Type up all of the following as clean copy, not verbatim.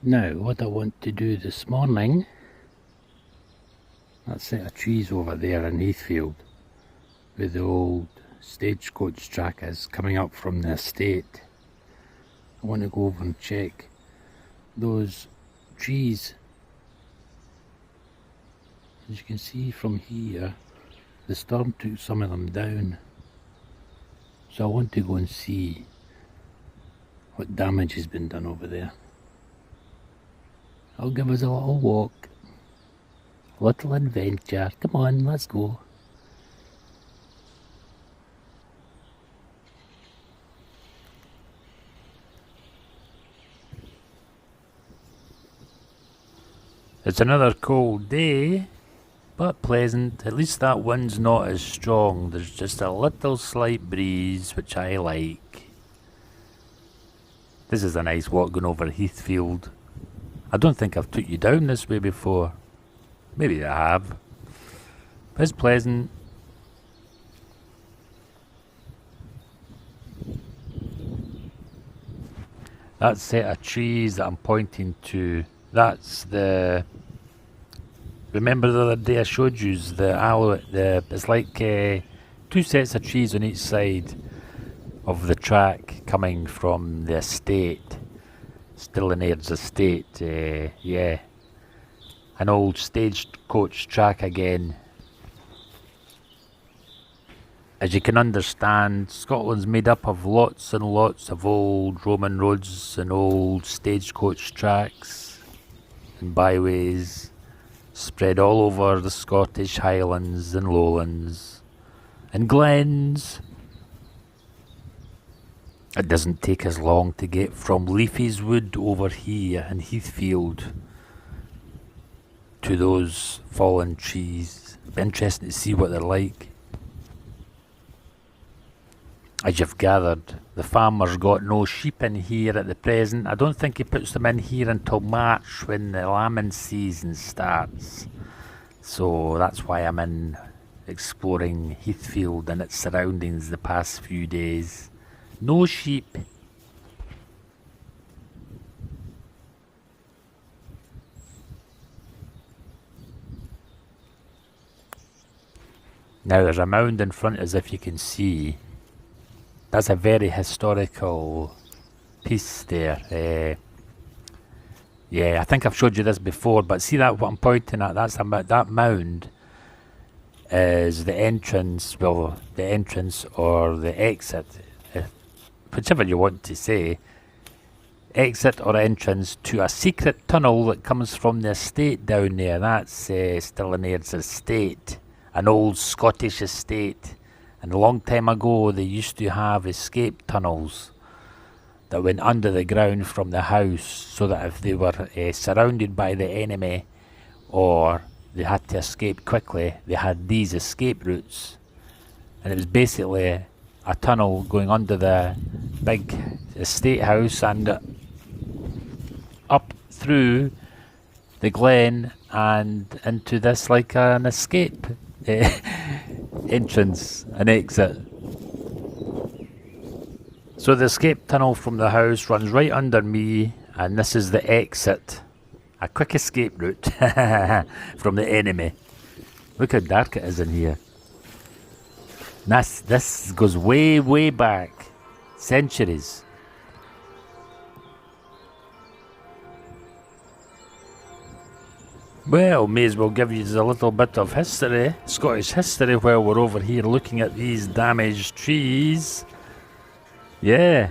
Now, what I want to do this morning, that set of trees over there in Heathfield, where the old stagecoach track is coming up from the estate. I want to go over and check those trees. As you can see from here, the storm took some of them down. So I want to go and see what damage has been done over there. I'll give us a little walk, a little adventure. Come on, let's go. It's another cold day, but pleasant. At least that wind's not as strong. There's just a little slight breeze, which I like. This is a nice walk going over Heathfield. I don't think I've took you down this way before. Maybe I have. But it's pleasant. That set of trees that I'm pointing to, that's the... Remember the other day I showed you it's like two sets of trees on each side of the track coming from the estate. Still in Aird's estate, yeah. An old stagecoach track again. As you can understand, Scotland's made up of lots and lots of old Roman roads and old stagecoach tracks and byways spread all over the Scottish Highlands and Lowlands and glens. It doesn't take as long to get from Leafy's Wood over here in Heathfield to those fallen trees. It'll be interesting to see what they're like. As you've gathered, the farmer's got no sheep in here at the present. I don't think he puts them in here until March when the lambing season starts. So that's why I'm in exploring Heathfield and its surroundings the past few days. No sheep. Now there's a mound in front, as if you can see. That's a very historical piece there. Yeah, I think I've showed you this before, but see that what I'm pointing at? That mound is the entrance, well, the entrance or the exit, whichever you want to say, exit or entrance to a secret tunnel that comes from the estate down there. That's still in Aird's estate, an old Scottish estate. And a long time ago they used to have escape tunnels that went under the ground from the house, so that if they were surrounded by the enemy or they had to escape quickly, they had these escape routes. And it was basically a tunnel going under the big estate house and up through the glen and into this, like an escape entrance and exit. So the escape tunnel from the house runs right under me, and this is the exit. A quick escape route from the enemy. Look how dark it is in here. This goes way, way back. Centuries. Well, may as well give you a little bit of history, Scottish history, while we're over here looking at these damaged trees. Yeah.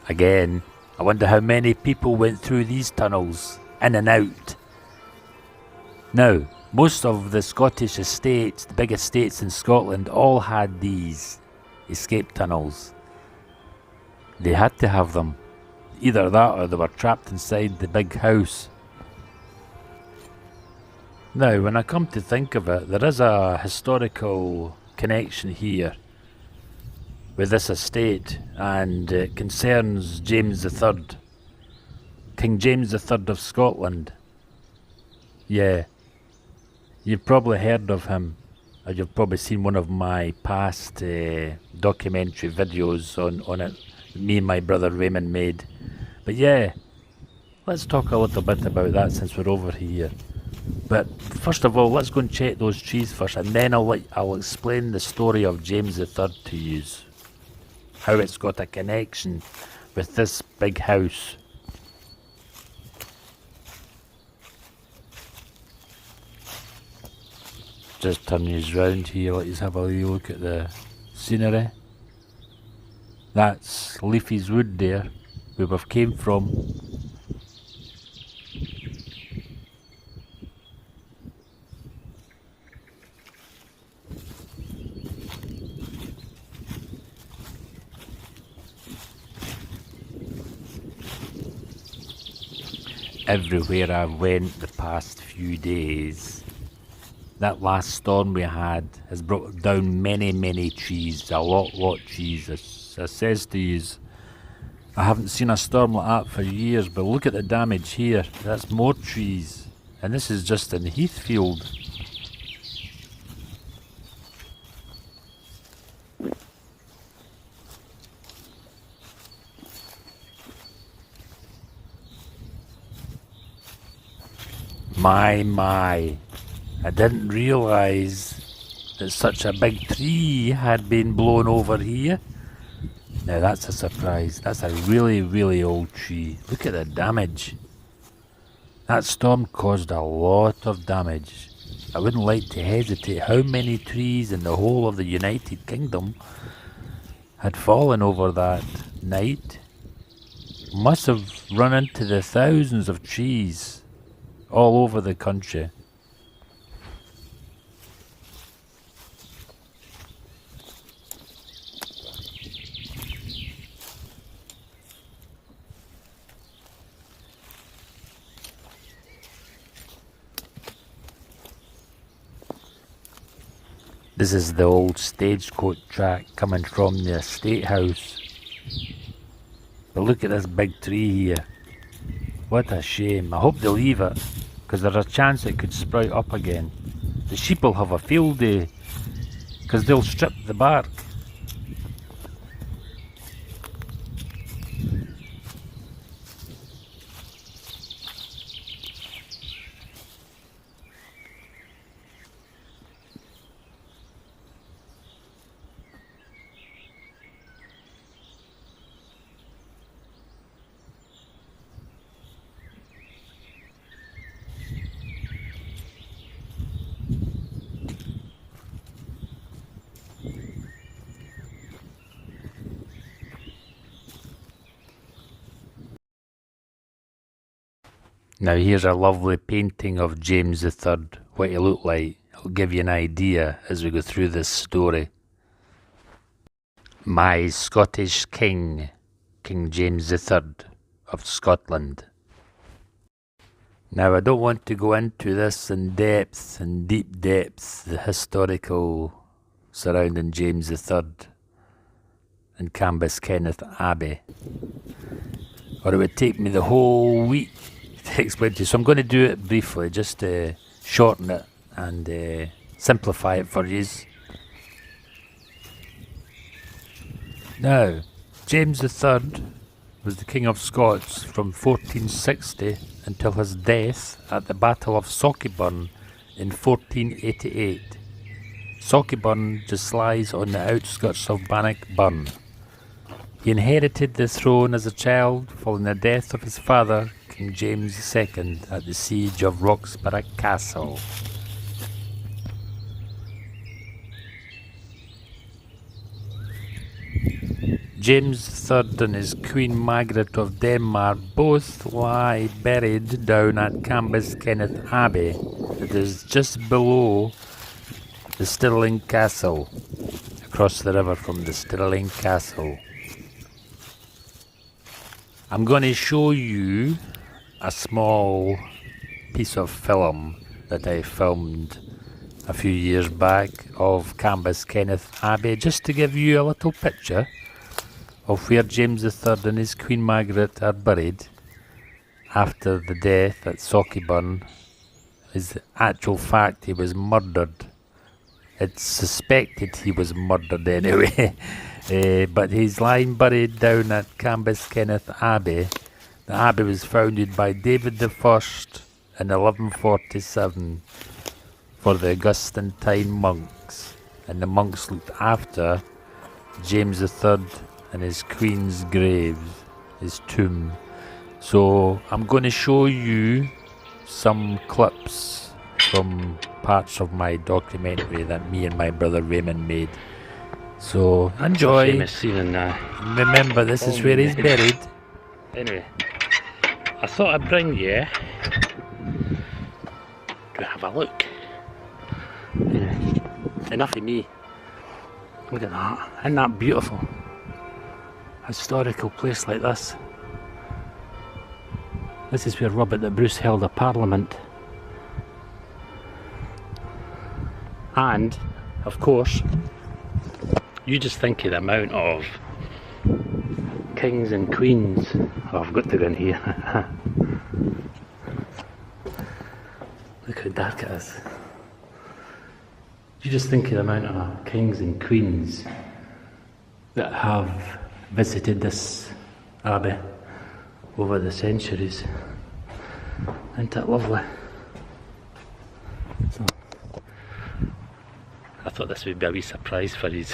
Again, I wonder how many people went through these tunnels, in and out. Now, most of the Scottish estates, the big estates in Scotland, all had these escape tunnels. They had to have them. Either that or they were trapped inside the big house. Now, when I come to think of it, there is a historical connection here with this estate, and it concerns James III, King James III of Scotland. Yeah. You've probably heard of him, or you've probably seen one of my past documentary videos on it. Me and my brother Raymond made. But yeah, let's talk a little bit about that since we're over here. But first of all, let's go and check those trees first, and then I'll explain the story of James the Third to you, how it's got a connection with this big house. Just turn these round here, let us have a wee look at the scenery. That's Leafy's Wood there, where we've came from. Everywhere I've went the past few days, that last storm we had has brought down many trees, a lot trees. As I says to yous, I haven't seen a storm like that for years, but look at the damage here. That's more trees, and this is just in Heathfield. My, I didn't realise that such a big tree had been blown over here. Now that's a surprise. That's a really old tree. Look at the damage. That storm caused a lot of damage. I wouldn't like to hesitate how many trees in the whole of the United Kingdom had fallen over that night. Must have run into the thousands of trees all over the country. This is the old stagecoach track coming from the estate house. But look at this big tree here. What a shame. I hope they leave it, because there's a chance it could sprout up again. The sheep will have a field day, because they'll strip the bark. Now here's a lovely painting of James the Third, what he looked like. I'll give you an idea as we go through this story. My Scottish King, King James the Third of Scotland. Now I don't want to go into this in depth, in deep depths, the historical surrounding James the Third and Cambus Kenneth Abbey, or it would take me the whole week to explain to you. So I'm going to do it briefly, just to shorten it and simplify it for you. Now, James III was the King of Scots from 1460 until his death at the Battle of Sockieburn in 1488. Sockieburn just lies on the outskirts of Bannockburn. He inherited the throne as a child following the death of his father, King James II, at the siege of Roxburgh Castle. James III and his Queen Margaret of Denmark both lie buried down at Cambus Kenneth Abbey. It is just below the Stirling Castle, across the river from the Stirling Castle. I'm going to show you a small piece of film that I filmed a few years back of Cambus Kenneth Abbey, just to give you a little picture of where James III and his Queen Margaret are buried after the death at Sockieburn is actual fact he was murdered. It's suspected he was murdered anyway. But he's lying buried down at Cambus Kenneth Abbey. The abbey was founded by David I in 1147 for the Augustine monks, and the monks looked after James III and his queen's graves, his tomb. So I'm going to show you some clips from parts of my documentary that me and my brother Raymond made. So enjoy. Famous scene in Remember, this is where he's buried. Anyway, I thought I'd bring you to have a look. Anyway, enough of me. Look at that. Isn't that beautiful? Historical place like this. This is where Robert the Bruce held a parliament. And, of course, you just think of the amount of kings and queens. Oh, I've got to go in here. Look how dark it is. You just think of the amount of kings and queens that have visited this abbey over the centuries. Isn't that lovely? So, I thought this would be a wee surprise for you.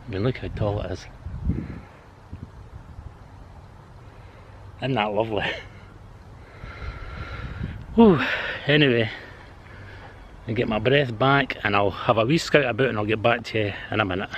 I mean, look how tall it is. Isn't that lovely? Whew. Anyway, I'll get my breath back and I'll have a wee scout about and I'll get back to you in a minute.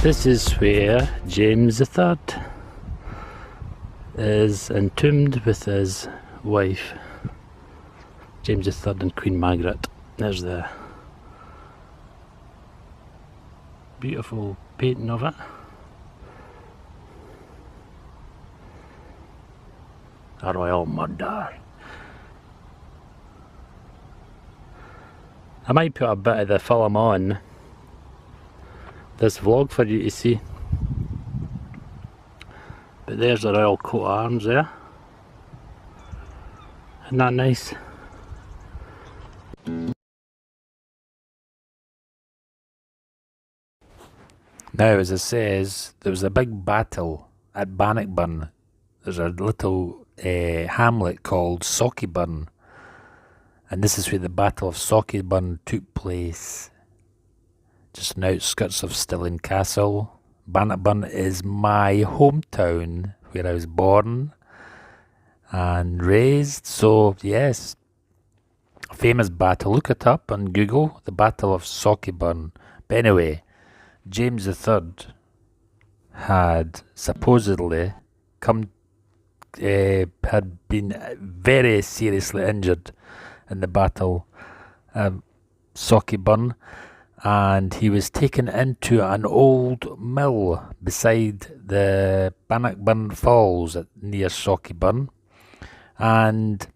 This is where James III is entombed with his wife, James III and Queen Margaret. There's the beautiful painting of it. A royal murder. I might put a bit of the film on this vlog for you to see. But there's the royal coat of arms there. Isn't that nice? Now, as it says, there was a big battle at Bannockburn. There's a little hamlet called Sauchieburn, and this is where the Battle of Sauchieburn took place, just on the outskirts of Stirling Castle. Bannockburn is my hometown, where I was born and raised. So yes, a famous battle. Look it up on Google, the Battle of Sauchieburn. But anyway, James III had supposedly had been very seriously injured in the Battle of Sauchieburn, and he was taken into an old mill beside the Bannockburn Falls near Sauchieburn, and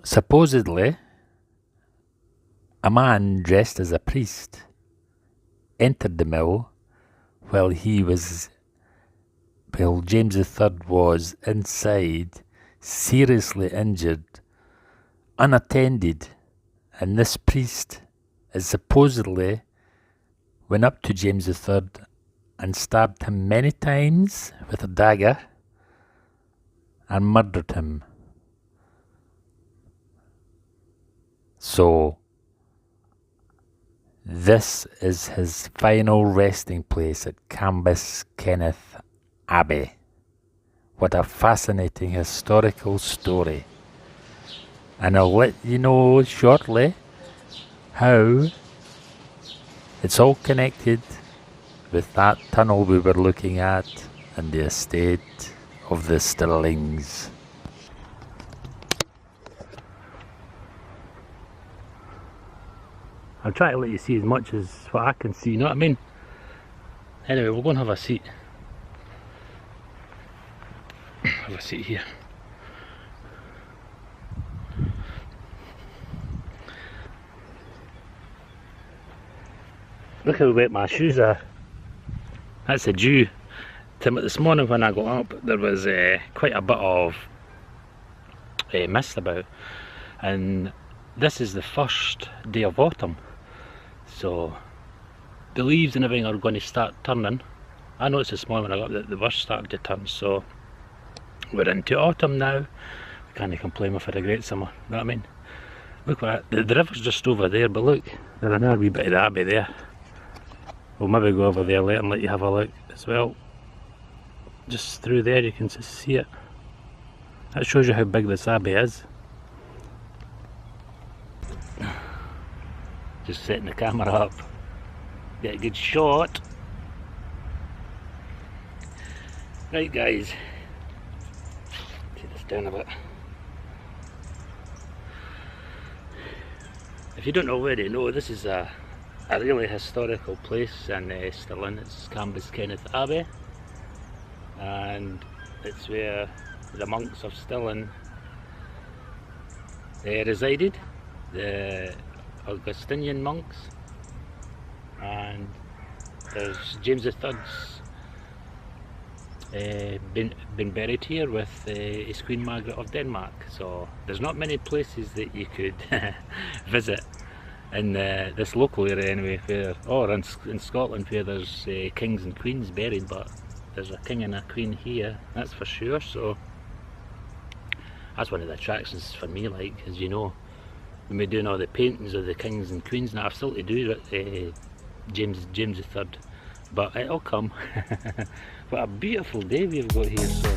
supposedly a man dressed as a priest entered the mill while James III was inside, seriously injured, unattended, and this priest is supposedly went up to James III and stabbed him many times with a dagger and murdered him. So this is his final resting place at Cambus Kenneth Abbey. What a fascinating historical story. And I'll let you know shortly how it's all connected with that tunnel we were looking at and the estate of the Stirlings. I'll try to let you see as much as what I can see, you know what I mean? Anyway, we'll go and have a seat. Have a seat here. Look how wet my shoes are. That's a dew. This morning when I got up, there was quite a bit of mist about, and this is the first day of autumn, so the leaves and everything are going to start turning. I noticed this morning when I got up that the bush started to turn, so we're into autumn now. We can't complain with a great summer, you know what I mean? Look at that, the river's just over there, but look, there's another wee bit of the abbey there. We'll maybe go over there later and let you have a look as well. Just through there you can just see it. That shows you how big this abbey is. Just setting the camera up. Get a good shot. Right guys. Take this down a bit. If you don't already know, this is a really historical place in Stirling. It's Cambus Kenneth Abbey, and it's where the monks of Stirling resided, the Augustinian monks, and there's James III's been buried here with his Queen Margaret of Denmark, so there's not many places that you could visit in this local area anyway, or in Scotland, where there's kings and queens buried, but there's a king and a queen here, that's for sure. So that's one of the attractions for me, like, as you know, when we're doing all the paintings of the kings and queens, and I've still to do James III, but it'll come. What a beautiful day we've got here. So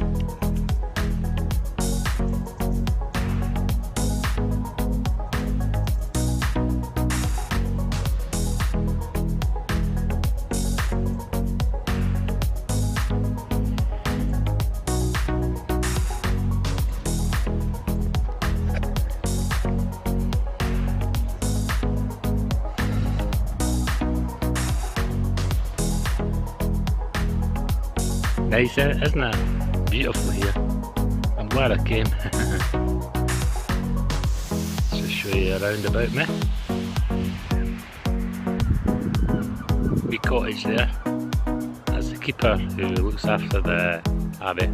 nice, isn't it? Beautiful here. I'm glad I came. Just show you around about me. Wee cottage there. That's the keeper who looks after the abbey.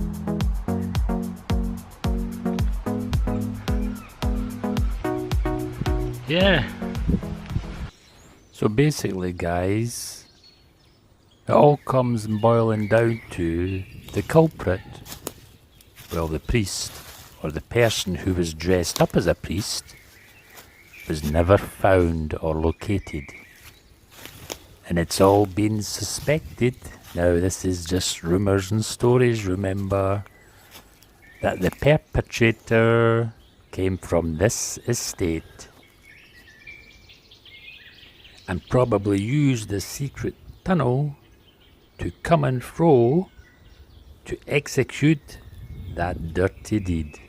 Yeah. So basically guys, it all comes boiling down to the culprit. Well, the priest, or the person who was dressed up as a priest, was never found or located. And it's all been suspected. Now this is just rumours and stories, remember, that the perpetrator came from this estate and probably used the secret tunnel to come and fro to execute that dirty deed.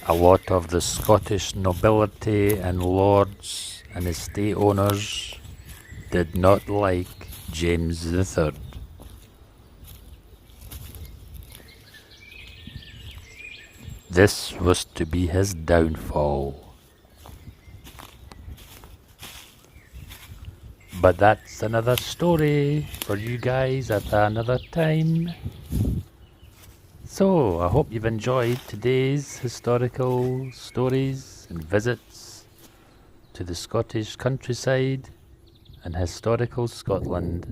A lot of the Scottish nobility and lords and estate owners did not like James III. This was to be his downfall. But that's another story for you guys at another time. So, I hope you've enjoyed today's historical stories and visits to the Scottish countryside and historical Scotland.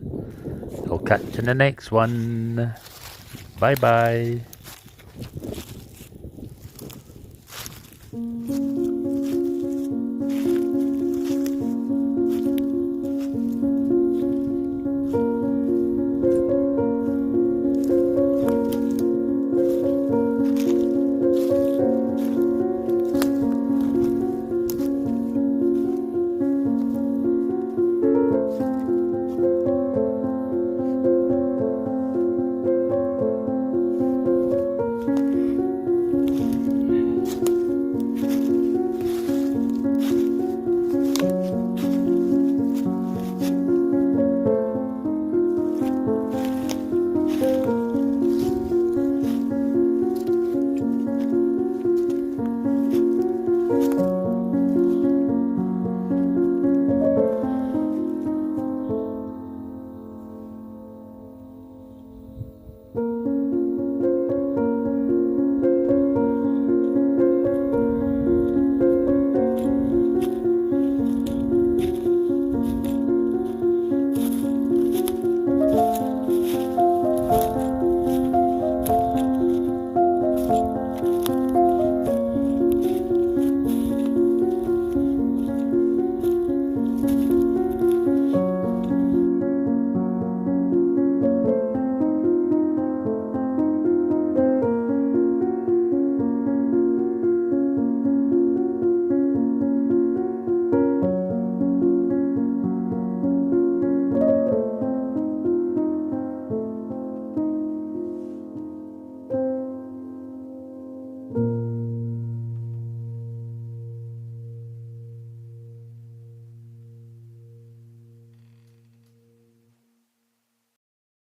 I'll catch you in the next one. Bye bye.